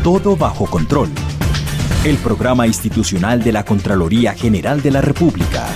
Todo bajo control. El programa institucional de la Contraloría General de la República.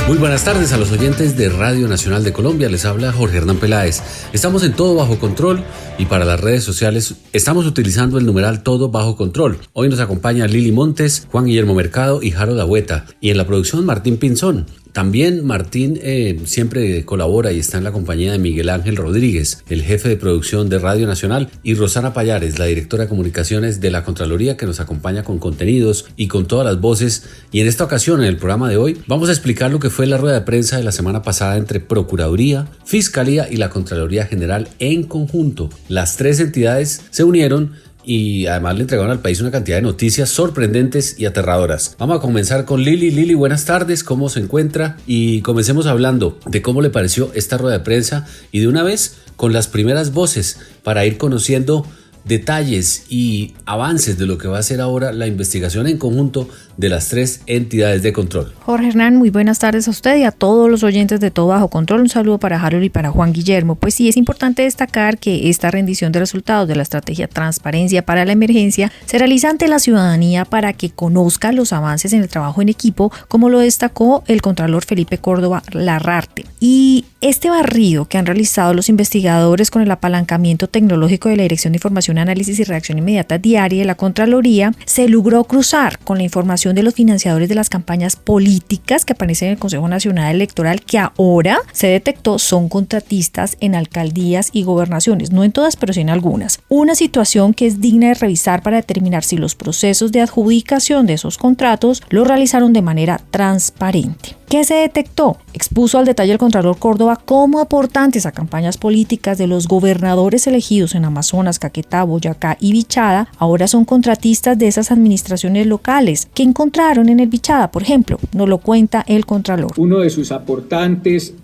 Muy buenas tardes a los oyentes de Radio Nacional de Colombia, les habla Jorge Hernán Peláez. Estamos en Todo Bajo Control y para las redes sociales estamos utilizando el numeral Todo Bajo Control. Hoy nos acompaña Lili Montes, Juan Guillermo Mercado y Harold Agüeta, y en la producción Martín Pinzón. También Martín siempre colabora y está en la compañía de Miguel Ángel Rodríguez, el jefe de producción de Radio Nacional, y Rosana Payares, la directora de comunicaciones de la Contraloría, que nos acompaña con contenidos y con todas las voces. Y en esta ocasión, en el programa de hoy, vamos a explicar lo que fue la rueda de prensa de la semana pasada entre Procuraduría, Fiscalía y la Contraloría General en conjunto. Las tres entidades se unieron y además le entregaron al país una cantidad de noticias sorprendentes y aterradoras. Vamos a comenzar con Lili. Lili, buenas tardes, ¿cómo se encuentra? Y comencemos hablando de cómo le pareció esta rueda de prensa y de una vez con las primeras voces para ir conociendo detalles y avances de lo que va a ser ahora la investigación en conjunto de las tres entidades de control. Jorge Hernán, muy buenas tardes a usted y a todos los oyentes de Todo Bajo Control. Un saludo para Harold y para Juan Guillermo. Pues sí, es importante destacar que esta rendición de resultados de la estrategia Transparencia para la Emergencia se realiza ante la ciudadanía para que conozca los avances en el trabajo en equipo, como lo destacó el contralor Felipe Córdoba Larrarte. Y este barrido que han realizado los investigadores con el apalancamiento tecnológico de la Dirección de Información, Análisis y Reacción Inmediata Diaria de la Contraloría se logró cruzar con la información de los financiadores de las campañas políticas que aparecen en el Consejo Nacional Electoral, que ahora se detectó son contratistas en alcaldías y gobernaciones, no en todas, pero sí en algunas. Una situación que es digna de revisar para determinar si los procesos de adjudicación de esos contratos los realizaron de manera transparente. ¿Qué se detectó? Expuso al detalle el contralor Córdoba cómo aportantes a campañas políticas de los gobernadores elegidos en Amazonas, Caquetá, Boyacá y Bichada ahora son contratistas de esas administraciones locales. ¿Qué encontraron en el Bichada, por ejemplo? Nos lo cuenta el contralor. Uno de sus aportantes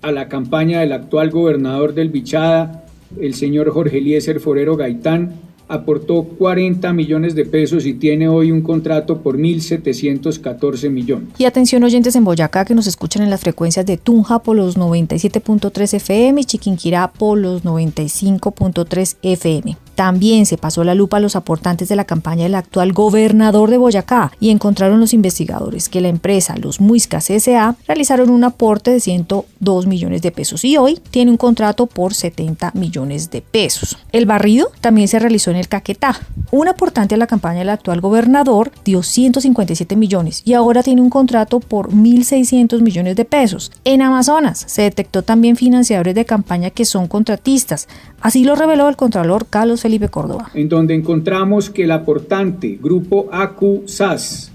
a la campaña del actual gobernador del Bichada, el señor Jorge Eliezer Forero Gaitán, aportó 40 millones de pesos y tiene hoy un contrato por 1.714 millones. Y atención oyentes en Boyacá que nos escuchan en las frecuencias de Tunja por los 97.3 FM y Chiquinquirá por los 95.3 FM. También se pasó la lupa a los aportantes de la campaña del actual gobernador de Boyacá y encontraron los investigadores que la empresa Los Muiscas S.A. realizaron un aporte de 102 millones de pesos y hoy tiene un contrato por 70 millones de pesos. El barrido también se realizó en el Caquetá. Un aportante a la campaña del actual gobernador dio 157 millones y ahora tiene un contrato por 1.600 millones de pesos. En Amazonas se detectó también financiadores de campaña que son contratistas. Así lo reveló el contralor Carlos Felipe Córdoba. En donde encontramos que el aportante, Grupo AQ-SAS,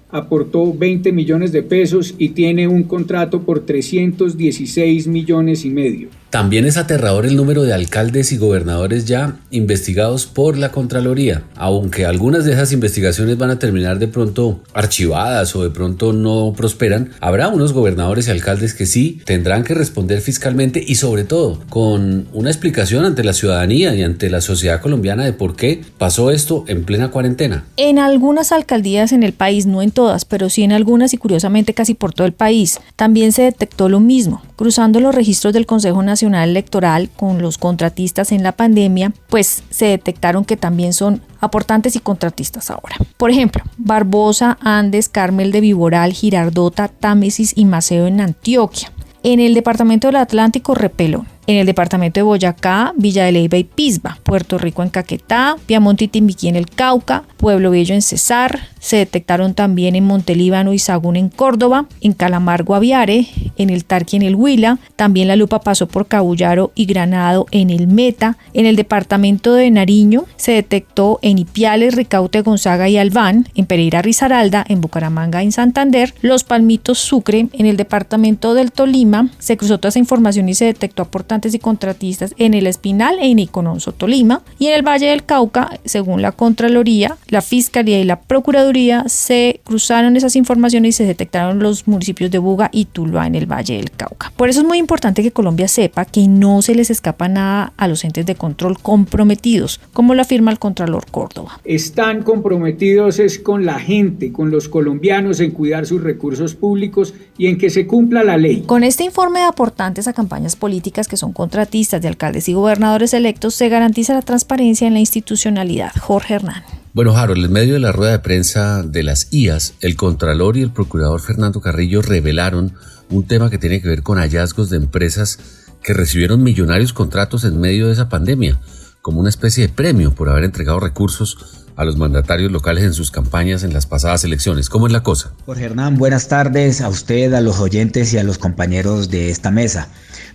aportó 20 millones de pesos y tiene un contrato por 316 millones y medio. También es aterrador el número de alcaldes y gobernadores ya investigados por la Contraloría, aunque algunas de esas investigaciones van a terminar de pronto archivadas o de pronto no prosperan. Habrá unos gobernadores y alcaldes que sí tendrán que responder fiscalmente y sobre todo con una explicación ante la ciudadanía y ante la sociedad colombiana de por qué pasó esto en plena cuarentena. En algunas alcaldías en el país, no en todas, pero sí en algunas y curiosamente casi por todo el país, también se detectó lo mismo. Cruzando los registros del Consejo Nacional Electoral con los contratistas en la pandemia, pues se detectaron que también son aportantes y contratistas ahora. Por ejemplo, Barbosa, Andes, Carmel de Viboral, Girardota, Támesis y Maceo en Antioquia. En el departamento del Atlántico, Repelón. En el departamento de Boyacá, Villa de Leyva y Pisba, Puerto Rico en Caquetá, Piamonte y Timbiquí en el Cauca, Pueblo Bello en Cesar, se detectaron también en Montelíbano y Sagún en Córdoba, en Calamargo Aviare, en el Tarqui en el Huila, también la lupa pasó por Cabullaro y Granado en el Meta, en el departamento de Nariño se detectó en Ipiales, Ricaute, Gonzaga y Albán, en Pereira Risaralda, en Bucaramanga y en Santander, Los Palmitos Sucre, en el departamento del Tolima, se cruzó toda esa información y se detectó aportantes y contratistas en el Espinal e en Icononso, Tolima, y en el Valle del Cauca, según la Contraloría, la Fiscalía y la Procuraduría se cruzaron esas informaciones y se detectaron los municipios de Buga y Tuluá en el Valle del Cauca. Por eso es muy importante que Colombia sepa que no se les escapa nada a los entes de control comprometidos, como lo afirma el Contralor Córdoba. Están comprometidos es con la gente, con los colombianos, en cuidar sus recursos públicos y en que se cumpla la ley. Con este informe de aportantes a campañas políticas que son son contratistas de alcaldes y gobernadores electos, se garantiza la transparencia en la institucionalidad. Jorge Hernán. Bueno, Harold, en medio de la rueda de prensa de las IAS, el Contralor y el Procurador Fernando Carrillo revelaron un tema que tiene que ver con hallazgos de empresas que recibieron millonarios contratos en medio de esa pandemia, como una especie de premio por haber entregado recursos a los mandatarios locales en sus campañas en las pasadas elecciones. ¿Cómo es la cosa? Jorge Hernán, buenas tardes a usted, a los oyentes y a los compañeros de esta mesa.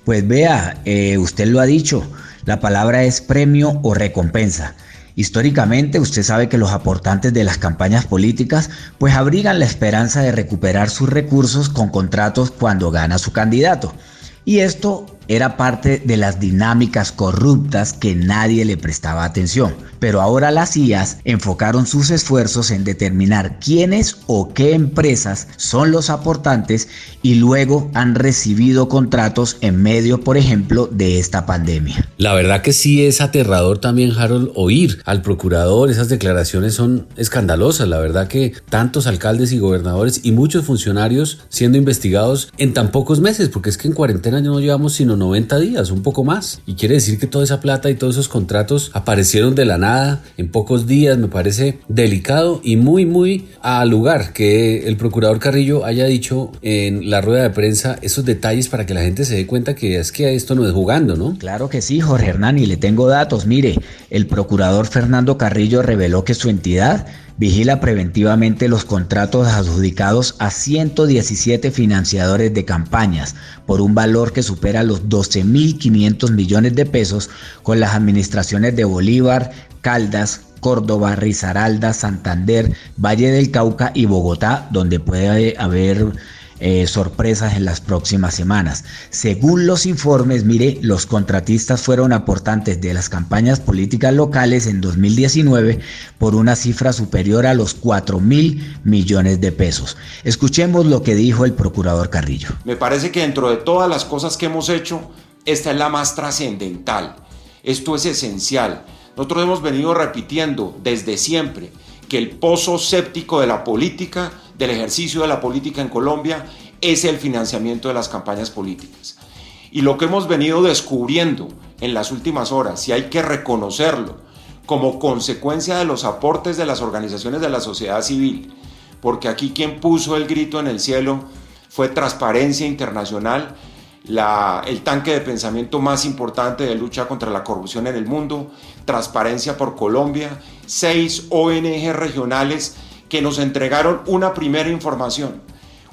Pues vea, usted lo ha dicho, la palabra es premio o recompensa. Históricamente, usted sabe que los aportantes de las campañas políticas pues abrigan la esperanza de recuperar sus recursos con contratos cuando gana su candidato. Y esto era parte de las dinámicas corruptas que nadie le prestaba atención. Pero ahora las IAS enfocaron sus esfuerzos en determinar quiénes o qué empresas son los aportantes y luego han recibido contratos en medio, por ejemplo, de esta pandemia. La verdad que sí es aterrador también, Harold, oír al procurador. Esas declaraciones son escandalosas. La verdad que tantos alcaldes y gobernadores y muchos funcionarios siendo investigados en tan pocos meses, porque es que en cuarentena no llevamos sino 90 días, un poco más. Y quiere decir que toda esa plata y todos esos contratos aparecieron de la nada en pocos días. Me parece delicado y muy al lugar que el procurador Carrillo haya dicho en la rueda de prensa esos detalles para que la gente se dé cuenta que es que esto no es jugando, ¿no? Claro que sí, Jorge Hernán, y le tengo datos. Mire, el procurador Fernando Carrillo reveló que su entidad vigila preventivamente los contratos adjudicados a 117 financiadores de campañas por un valor que supera los 12.500 millones de pesos con las administraciones de Bolívar, Caldas, Córdoba, Risaralda, Santander, Valle del Cauca y Bogotá, donde puede haber sorpresas en las próximas semanas. Según los informes, mire, los contratistas fueron aportantes de las campañas políticas locales en 2019 por una cifra superior a los 4.000 millones de pesos. Escuchemos lo que dijo el procurador Carrillo. Me parece que dentro de todas las cosas que hemos hecho, esta es la más trascendental. Esto es esencial. Nosotros hemos venido repitiendo desde siempre que el pozo séptico de la política, del ejercicio de la política en Colombia, es el financiamiento de las campañas políticas. Y lo que hemos venido descubriendo en las últimas horas, y hay que reconocerlo, como consecuencia de los aportes de las organizaciones de la sociedad civil, porque aquí quien puso el grito en el cielo fue Transparencia Internacional, el tanque de pensamiento más importante de lucha contra la corrupción en el mundo, Transparencia por Colombia, 6 ONG regionales que nos entregaron una primera información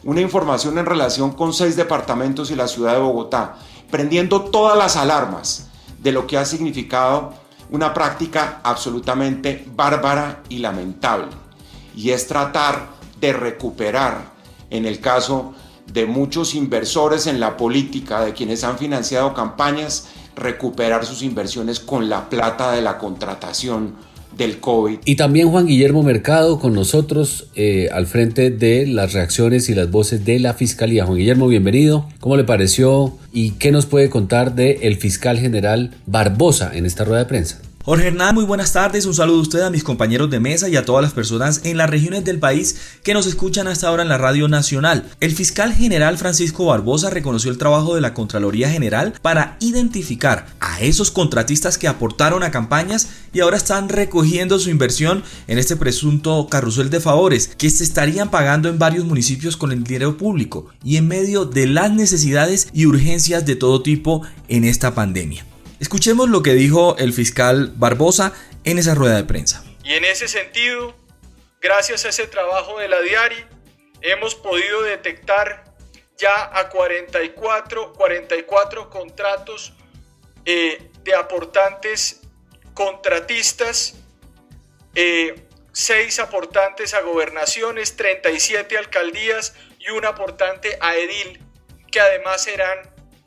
en relación con 6 departamentos y la ciudad de Bogotá, prendiendo todas las alarmas de lo que ha significado una práctica absolutamente bárbara y lamentable, y es tratar de recuperar, en el caso de muchos inversores en la política, de quienes han financiado campañas, recuperar sus inversiones con la plata de la contratación del COVID. Y también Juan Guillermo Mercado con nosotros al frente de las reacciones y las voces de la Fiscalía. Juan Guillermo, bienvenido. ¿Cómo le pareció y qué nos puede contar del fiscal general Barbosa en esta rueda de prensa? Jorge Hernán, muy buenas tardes, un saludo a usted, a mis compañeros de mesa y a todas las personas en las regiones del país que nos escuchan hasta ahora en la Radio Nacional. El fiscal general Francisco Barbosa reconoció el trabajo de la Contraloría General para identificar a esos contratistas que aportaron a campañas y ahora están recogiendo su inversión en este presunto carrusel de favores que se estarían pagando en varios municipios con el dinero público y en medio de las necesidades y urgencias de todo tipo en esta pandemia. Escuchemos lo que dijo el fiscal Barbosa en esa rueda de prensa. Y en ese sentido, gracias a ese trabajo de la DIARI, hemos podido detectar ya a 44 contratos de aportantes contratistas, 6 aportantes a gobernaciones, 37 alcaldías y un aportante a edil, que además serán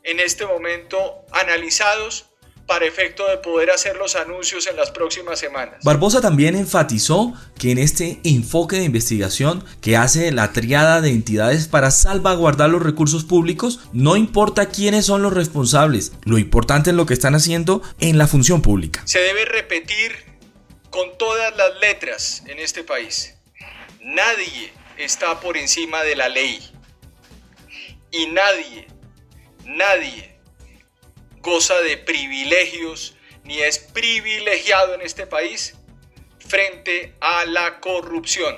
en este momento analizados para efecto de poder hacer los anuncios en las próximas semanas. Barbosa también enfatizó que en este enfoque de investigación que hace la triada de entidades para salvaguardar los recursos públicos, no importa quiénes son los responsables, lo importante es lo que están haciendo en la función pública. Se debe repetir con todas las letras en este país: nadie está por encima de la ley y nadie, goza de privilegios ni es privilegiado en este país frente a la corrupción.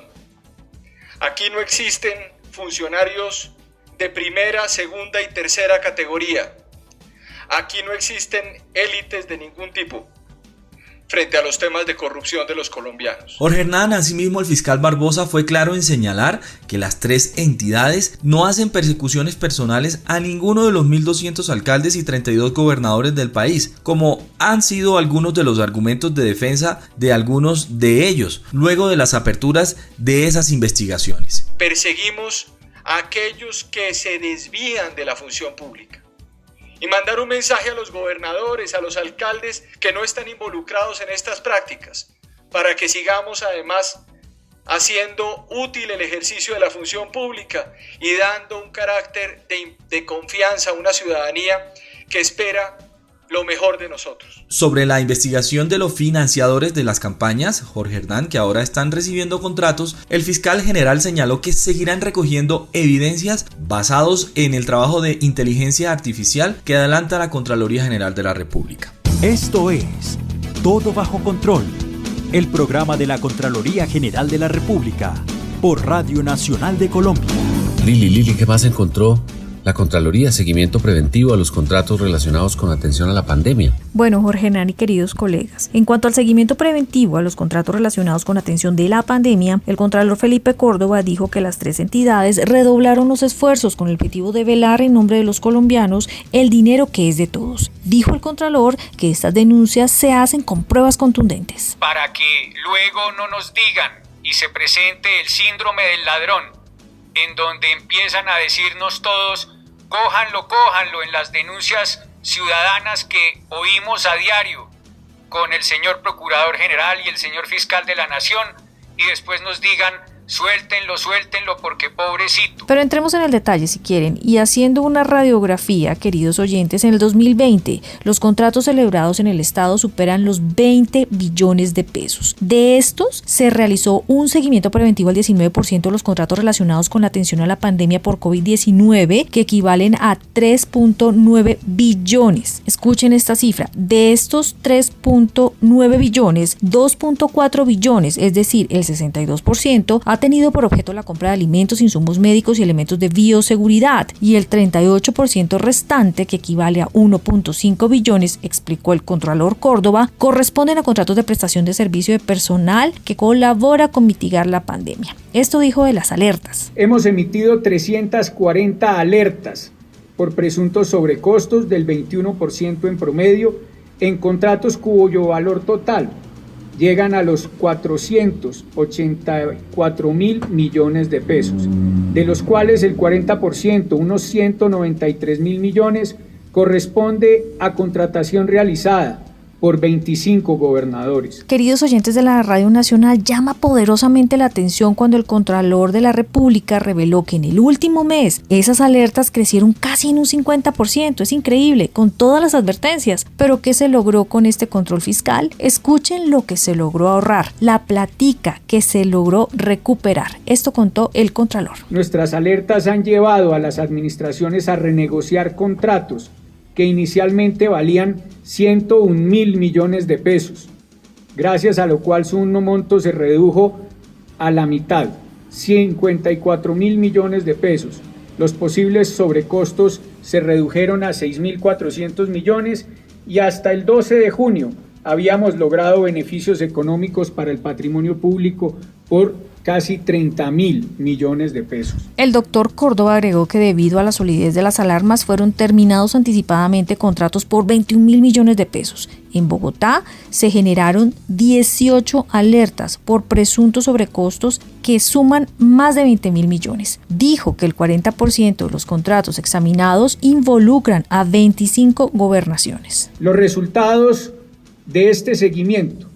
Aquí no existen funcionarios de primera, segunda y tercera categoría. Aquí no existen élites de ningún tipo frente a los temas de corrupción de los colombianos. Jorge Hernán, asimismo el fiscal Barbosa fue claro en señalar que las tres entidades no hacen persecuciones personales a ninguno de los 1.200 alcaldes y 32 gobernadores del país, como han sido algunos de los argumentos de defensa de algunos de ellos, luego de las aperturas de esas investigaciones. Perseguimos a aquellos que se desvían de la función pública. Y mandar un mensaje a los gobernadores, a los alcaldes que no están involucrados en estas prácticas, para que sigamos además haciendo útil el ejercicio de la función pública y dando un carácter de confianza a una ciudadanía que espera lo mejor de nosotros. Sobre la investigación de los financiadores de las campañas, Jorge Hernán, que ahora están recibiendo contratos, el fiscal general señaló que seguirán recogiendo evidencias basados en el trabajo de inteligencia artificial que adelanta la Contraloría General de la República. Esto es Todo Bajo Control, el programa de la Contraloría General de la República, por Radio Nacional de Colombia. Lili, ¿qué más encontró la Contraloría? Seguimiento preventivo a los contratos relacionados con atención a la pandemia. Bueno, Jorge Hernán y queridos colegas, en cuanto al seguimiento preventivo a los contratos relacionados con atención de la pandemia, el Contralor Felipe Córdoba dijo que las tres entidades redoblaron los esfuerzos con el objetivo de velar en nombre de los colombianos el dinero que es de todos. Dijo el Contralor que estas denuncias se hacen con pruebas contundentes. Para que luego no nos digan y se presente el síndrome del ladrón, en donde empiezan a decirnos todos, cójanlo en las denuncias ciudadanas que oímos a diario con el señor Procurador General y el señor Fiscal de la Nación, y después nos digan, suéltenlo porque pobrecito. Pero entremos en el detalle si quieren, y haciendo una radiografía, queridos oyentes, en el 2020 los contratos celebrados en el Estado superan los 20 billones de pesos. De estos se realizó un seguimiento preventivo al 19% de los contratos relacionados con la atención a la pandemia por COVID-19, que equivalen a 3.9 billones. Escuchen esta cifra, de estos 3.9 billones, 2.4 billones, es decir, el 62%, ha tenido por objeto la compra de alimentos, insumos médicos y elementos de bioseguridad, y el 38% restante, que equivale a 1.5 billones, explicó el Contralor Córdoba, corresponden a contratos de prestación de servicio de personal que colabora con mitigar la pandemia. Esto dijo de las alertas. Hemos emitido 340 alertas por presuntos sobrecostos del 21% en promedio en contratos cuyo valor total llegan a los 484.000 millones de pesos, de los cuales el 40%, unos 193.000 millones, corresponde a contratación realizada por 25 gobernadores. Queridos oyentes de la Radio Nacional, llama poderosamente la atención cuando el Contralor de la República reveló que en el último mes esas alertas crecieron casi en un 50%. Es increíble, con todas las advertencias. Pero ¿qué se logró con este control fiscal? Escuchen lo que se logró ahorrar, la platica que se logró recuperar. Esto contó el Contralor. Nuestras alertas han llevado a las administraciones a renegociar contratos que inicialmente valían 101.000 millones de pesos, gracias a lo cual su monto se redujo a la mitad, 54.000 millones de pesos. Los posibles sobrecostos se redujeron a 6.400 millones y hasta el 12 de junio habíamos logrado beneficios económicos para el patrimonio público por casi 30.000 millones de pesos. El doctor Córdoba agregó que debido a la solidez de las alarmas fueron terminados anticipadamente contratos por 21.000 millones de pesos. En Bogotá se generaron 18 alertas por presuntos sobrecostos que suman más de 20.000 millones. Dijo que el 40% de los contratos examinados involucran a 25 gobernaciones. Los resultados de este seguimiento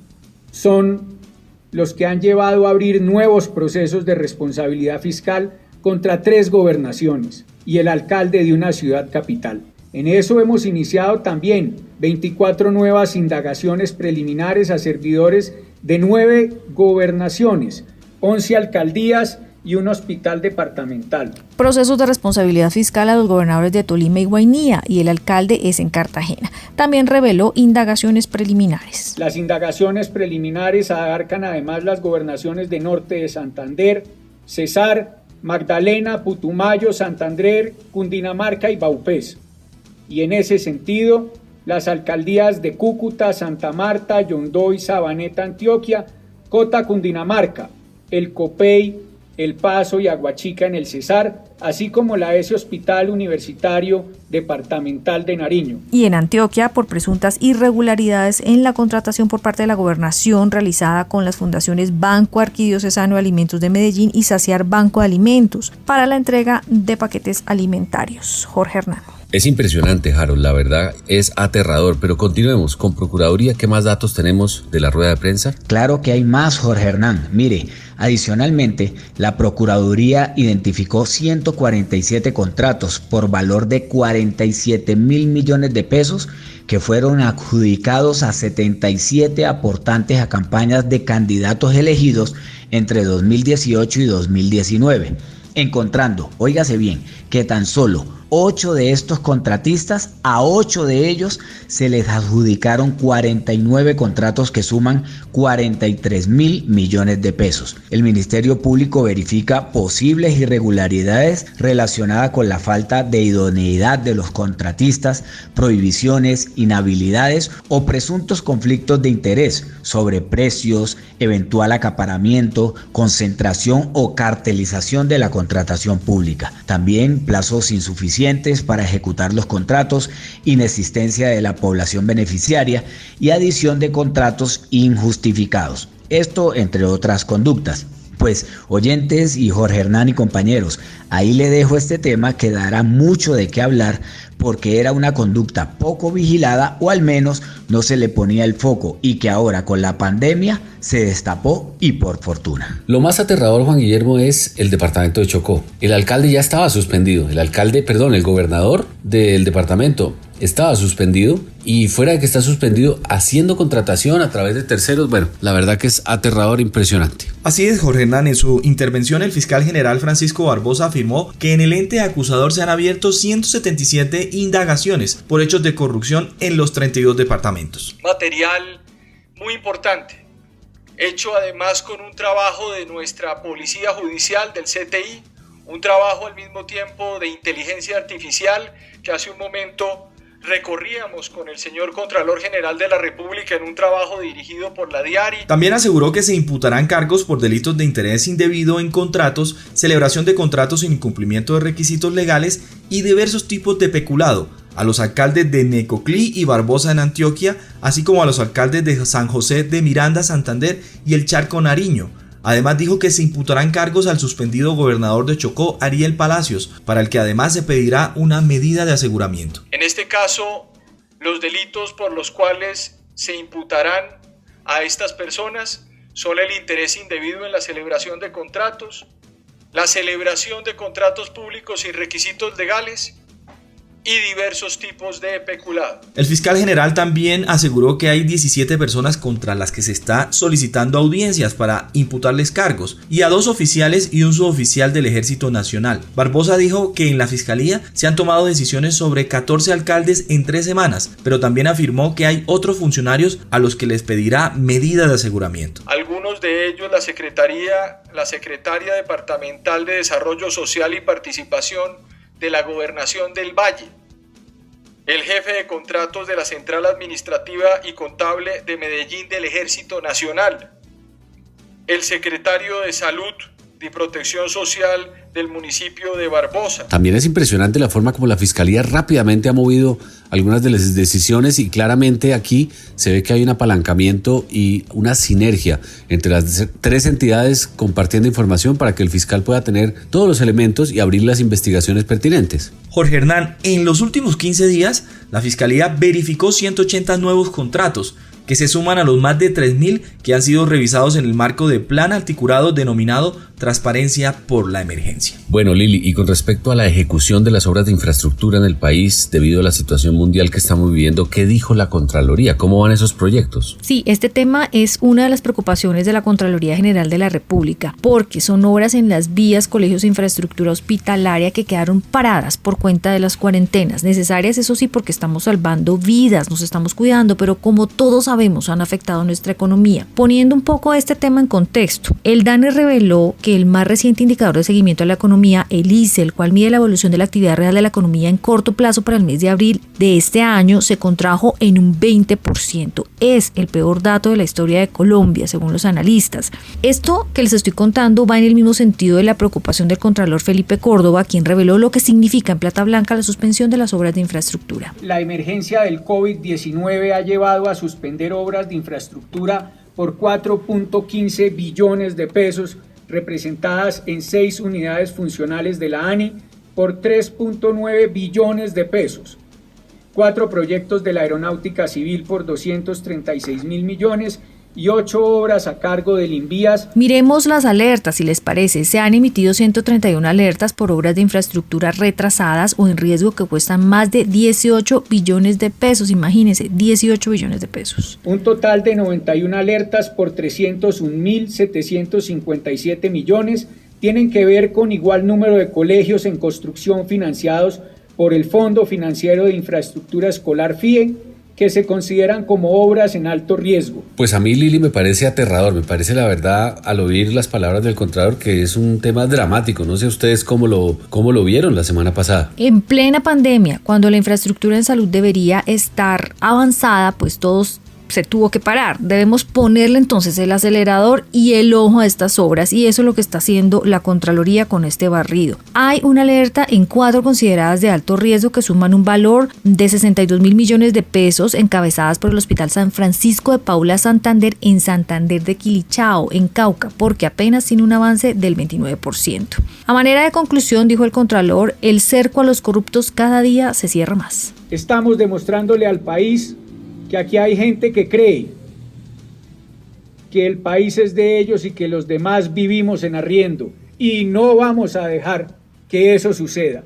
son los que han llevado a abrir nuevos procesos de responsabilidad fiscal contra 3 gobernaciones y el alcalde de una ciudad capital. En eso hemos iniciado también 24 nuevas indagaciones preliminares a servidores de 9 gobernaciones, 11 alcaldías y un hospital departamental. Procesos de responsabilidad fiscal a los gobernadores de Tolima y Guainía, y el alcalde es en Cartagena. También reveló indagaciones preliminares. Las indagaciones preliminares abarcan además las gobernaciones de Norte de Santander, Cesar, Magdalena, Putumayo, Santander, Cundinamarca y Vaupés. Y en ese sentido, las alcaldías de Cúcuta, Santa Marta, Yondó y Sabaneta, Antioquia, Cota, Cundinamarca, El Copey, El Paso y Aguachica en el Cesar, así como la ESE Hospital Universitario Departamental de Nariño. Y en Antioquia, por presuntas irregularidades en la contratación por parte de la gobernación realizada con las fundaciones Banco Arquidiocesano de Alimentos de Medellín y Saciar Banco de Alimentos para la entrega de paquetes alimentarios. Jorge Hernán. Es impresionante, Harold, la verdad es aterrador, pero continuemos con Procuraduría. ¿Qué más datos tenemos de la rueda de prensa? Claro que hay más, Jorge Hernán. Mire, adicionalmente, la Procuraduría identificó 147 contratos por valor de 47.000 millones de pesos que fueron adjudicados a 77 aportantes a campañas de candidatos elegidos entre 2018 y 2019, encontrando, óigase bien, que tan solo 8 de estos contratistas, a 8 de ellos se les adjudicaron 49 contratos que suman 43.000 millones de pesos. El Ministerio Público verifica posibles irregularidades relacionadas con la falta de idoneidad de los contratistas, prohibiciones, inhabilidades o presuntos conflictos de interés sobre precios, eventual acaparamiento, concentración o cartelización de la contratación pública. También plazos insuficientes para ejecutar los contratos, inexistencia de la población beneficiaria y adición de contratos injustificados. Esto entre otras conductas. Pues, oyentes y Jorge Hernán y compañeros, ahí le dejo este tema que dará mucho de qué hablar porque era una conducta poco vigilada o al menos no se le ponía el foco y que ahora con la pandemia se destapó y por fortuna. Lo más aterrador, Juan Guillermo, es el departamento de Chocó. El alcalde ya estaba suspendido. El gobernador del departamento estaba suspendido y fuera de que está suspendido haciendo contratación a través de terceros. Bueno, la verdad que es aterrador, impresionante. Así es, Jorge Hernán. En su intervención, el fiscal general Francisco Barbosa afirmó que en el ente acusador se han abierto 177 indagaciones por hechos de corrupción en los 32 departamentos. Material muy importante, hecho además con un trabajo de nuestra Policía Judicial, del CTI, un trabajo al mismo tiempo de inteligencia artificial que hace un momento recorríamos con el señor Contralor General de la República en un trabajo dirigido por la DIARI. También aseguró que se imputarán cargos por delitos de interés indebido en contratos, celebración de contratos sin incumplimiento de requisitos legales y diversos tipos de peculado a los alcaldes de Necoclí y Barbosa en Antioquia, así como a los alcaldes de San José de Miranda, Santander y el Charco, Nariño. Además dijo que se imputarán cargos al suspendido gobernador de Chocó, Ariel Palacios, para el que además se pedirá una medida de aseguramiento. En este caso, los delitos por los cuales se imputarán a estas personas son el interés indebido en la celebración de contratos, la celebración de contratos públicos sin requisitos legales y diversos tipos de peculado. El fiscal general también aseguró que hay 17 personas contra las que se está solicitando audiencias para imputarles cargos y a 2 oficiales y un suboficial del Ejército Nacional. Barbosa dijo que en la fiscalía se han tomado decisiones sobre 14 alcaldes en 3 semanas, pero también afirmó que hay otros funcionarios a los que les pedirá medidas de aseguramiento. Algunos de ellos la secretaria departamental de Desarrollo Social y Participación de la Gobernación del Valle, el jefe de contratos de la Central Administrativa y Contable de Medellín del Ejército Nacional, el secretario de Salud y Protección Social del municipio de Barbosa. También es impresionante la forma como la Fiscalía rápidamente ha movido algunas de las decisiones y claramente aquí se ve que hay un apalancamiento y una sinergia entre las 3 entidades compartiendo información para que el fiscal pueda tener todos los elementos y abrir las investigaciones pertinentes. Jorge Hernán, en los últimos 15 días, la Fiscalía verificó 180 nuevos contratos que se suman a los más de 3.000 que han sido revisados en el marco de plan articulado denominado transparencia por la emergencia. Bueno, Lili, y con respecto a la ejecución de las obras de infraestructura en el país debido a la situación mundial que estamos viviendo, ¿qué dijo la Contraloría? ¿Cómo van esos proyectos? Sí, este tema es una de las preocupaciones de la Contraloría General de la República, porque son obras en las vías, colegios e infraestructura hospitalaria que quedaron paradas por cuenta de las cuarentenas, necesarias eso sí porque estamos salvando vidas, nos estamos cuidando, pero como todos sabemos han afectado nuestra economía. Poniendo un poco este tema en contexto, el DANE reveló que el más reciente indicador de seguimiento de la economía, el ICE, el cual mide la evolución de la actividad real de la economía en corto plazo para el mes de abril de este año, se contrajo en un 20%. Es el peor dato de la historia de Colombia, según los analistas. Esto que les estoy contando va en el mismo sentido de la preocupación del Contralor Felipe Córdoba, quien reveló lo que significa en plata blanca la suspensión de las obras de infraestructura. La emergencia del COVID-19 ha llevado a suspender obras de infraestructura por 4.15 billones de pesos, representadas en 6 unidades funcionales de la ANI por 3.9 billones de pesos, 4 proyectos de la Aeronáutica Civil por 236.000 millones y 8 obras a cargo del INVIAS. Miremos las alertas, si les parece. Se han emitido 131 alertas por obras de infraestructura retrasadas o en riesgo que cuestan más de 18 billones de pesos. Imagínense, 18 billones de pesos. Un total de 91 alertas por 301.757 millones tienen que ver con igual número de colegios en construcción financiados por el Fondo Financiero de Infraestructura Escolar FIE, que se consideran como obras en alto riesgo. Pues a mí, Lili, me parece aterrador, me parece la verdad, al oír las palabras del Contralor, que es un tema dramático. No sé ustedes cómo lo vieron la semana pasada. En plena pandemia, cuando la infraestructura en salud debería estar avanzada, pues todos se tuvo que parar. Debemos ponerle entonces el acelerador y el ojo a estas obras, y eso es lo que está haciendo la Contraloría con este barrido. Hay una alerta en 4 consideradas de alto riesgo que suman un valor de 62.000 millones de pesos, encabezadas por el Hospital San Francisco de Paula Santander en Santander de Quilichao, en Cauca, porque apenas tiene un avance del 29%. A manera de conclusión, dijo el Contralor, el cerco a los corruptos cada día se cierra más. Estamos demostrándole al país que aquí hay gente que cree que el país es de ellos y que los demás vivimos en arriendo, y no vamos a dejar que eso suceda.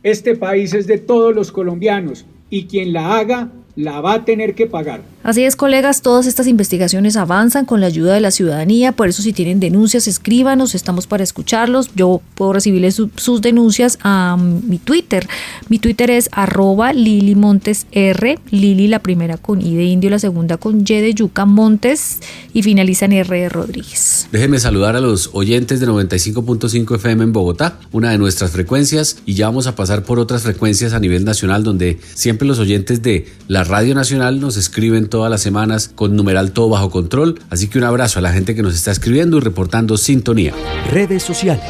Este país es de todos los colombianos y quien la haga la va a tener que pagar. Así es, colegas, todas estas investigaciones avanzan con la ayuda de la ciudadanía, por eso si tienen denuncias, escríbanos, estamos para escucharlos. Yo puedo recibirles sus denuncias a mi Twitter. Mi Twitter es @LiliMontesR, Lili la primera con I de indio, la segunda con Y de yuca, Montes, y finaliza en R de Rodríguez. Déjenme saludar a los oyentes de 95.5 FM en Bogotá, una de nuestras frecuencias, y ya vamos a pasar por otras frecuencias a nivel nacional, donde siempre los oyentes de la Radio Nacional nos escriben todas las semanas con numeral todo bajo control, así que un abrazo a la gente que nos está escribiendo y reportando sintonía. Redes sociales.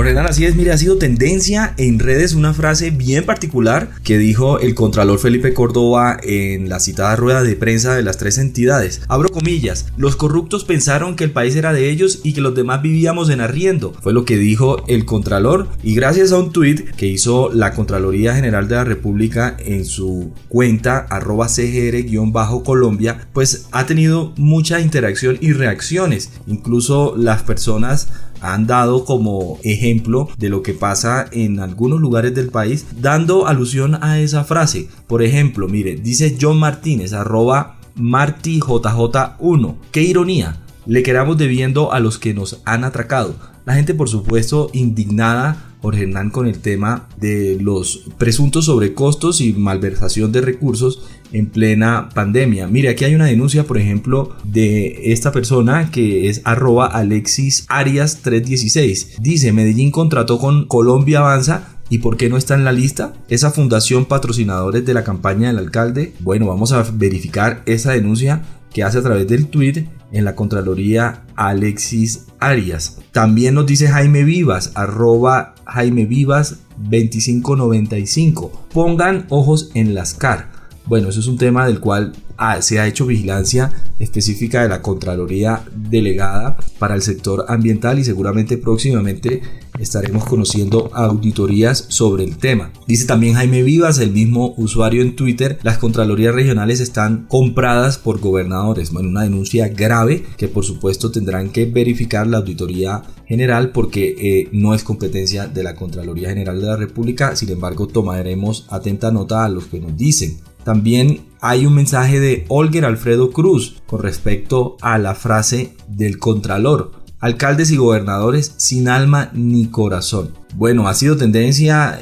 Hernán, así es, mire, ha sido tendencia en redes una frase bien particular que dijo el Contralor Felipe Córdoba en la citada rueda de prensa de las 3 entidades. Abro comillas, los corruptos pensaron que el país era de ellos y que los demás vivíamos en arriendo. Fue lo que dijo el Contralor, y gracias a un tuit que hizo la Contraloría General de la República en su cuenta @CGR_Colombia, pues ha tenido mucha interacción y reacciones. Incluso las personas han dado como ejemplo de lo que pasa en algunos lugares del país, dando alusión a esa frase. Por ejemplo, mire, dice John Martínez, @MartyJJ1. ¡Qué ironía! Le quedamos debiendo a los que nos han atracado. La gente, por supuesto, indignada, Jorge Hernán, con el tema de los presuntos sobrecostos y malversación de recursos en plena pandemia. Mire, aquí hay una denuncia, por ejemplo, de esta persona que es @AlexisArias316. Dice, Medellín contrató con Colombia Avanza. ¿Y por qué no está en la lista? Esa fundación patrocinadores de la campaña del alcalde. Bueno, vamos a verificar esa denuncia que hace a través del tweet en la Contraloría Alexis Arias. También nos dice Jaime Vivas, @JaimeVivas2595. Pongan ojos en las CAR. Bueno, eso es un tema del cual se ha hecho vigilancia específica de la Contraloría delegada para el sector ambiental, y seguramente próximamente estaremos conociendo auditorías sobre el tema. Dice también Jaime Vivas, el mismo usuario en Twitter, las contralorías regionales están compradas por gobernadores. Bueno, una denuncia grave que por supuesto tendrán que verificar la Auditoría General porque no es competencia de la Contraloría General de la República. Sin embargo, tomaremos atenta nota a lo que nos dicen. También hay un mensaje de Olger Alfredo Cruz con respecto a la frase del Contralor: alcaldes y gobernadores sin alma ni corazón. Bueno, ha sido tendencia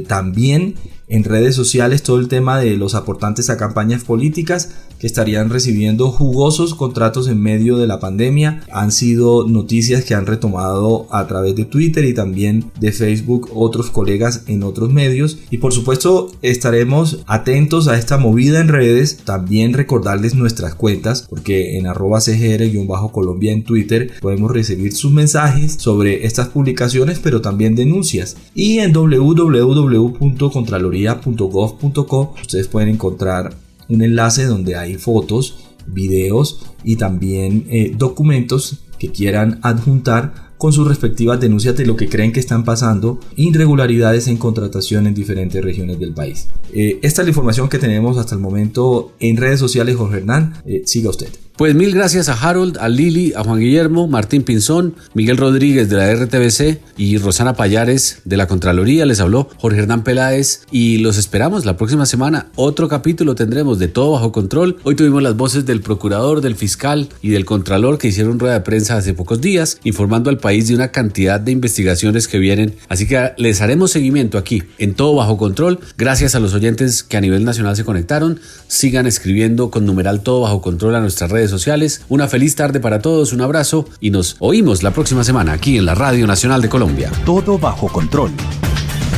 también en redes sociales todo el tema de los aportantes a campañas políticas que estarían recibiendo jugosos contratos en medio de la pandemia. Han sido noticias que han retomado a través de Twitter y también de Facebook otros colegas en otros medios. Y por supuesto estaremos atentos a esta movida en redes. También recordarles nuestras cuentas, porque en @cgr_Colombia en Twitter podemos recibir sus mensajes sobre estas publicaciones, pero también denuncias. Y en www.contraloría.gov.co ustedes pueden encontrar un enlace donde hay fotos, videos y también documentos que quieran adjuntar con sus respectivas denuncias de lo que creen que están pasando, irregularidades en contratación en diferentes regiones del país. Esta es la información que tenemos hasta el momento en redes sociales. Jorge Hernán, siga usted. Pues mil gracias a Harold, a Lili, a Juan Guillermo, Martín Pinzón, Miguel Rodríguez de la RTBC y Rosana Payares de la Contraloría. Les habló Jorge Hernán Peláez y los esperamos la próxima semana. Otro capítulo tendremos de Todo Bajo Control. Hoy tuvimos las voces del procurador, del fiscal y del contralor que hicieron rueda de prensa hace pocos días informando al país de una cantidad de investigaciones que vienen. Así que les haremos seguimiento aquí en Todo Bajo Control. Gracias a los oyentes que a nivel nacional se conectaron. Sigan escribiendo con numeral Todo Bajo Control a nuestras redes sociales. Una feliz tarde para todos, un abrazo y nos oímos la próxima semana aquí en la Radio Nacional de Colombia. Todo Bajo Control,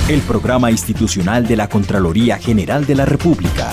el programa institucional de la Contraloría General de la República.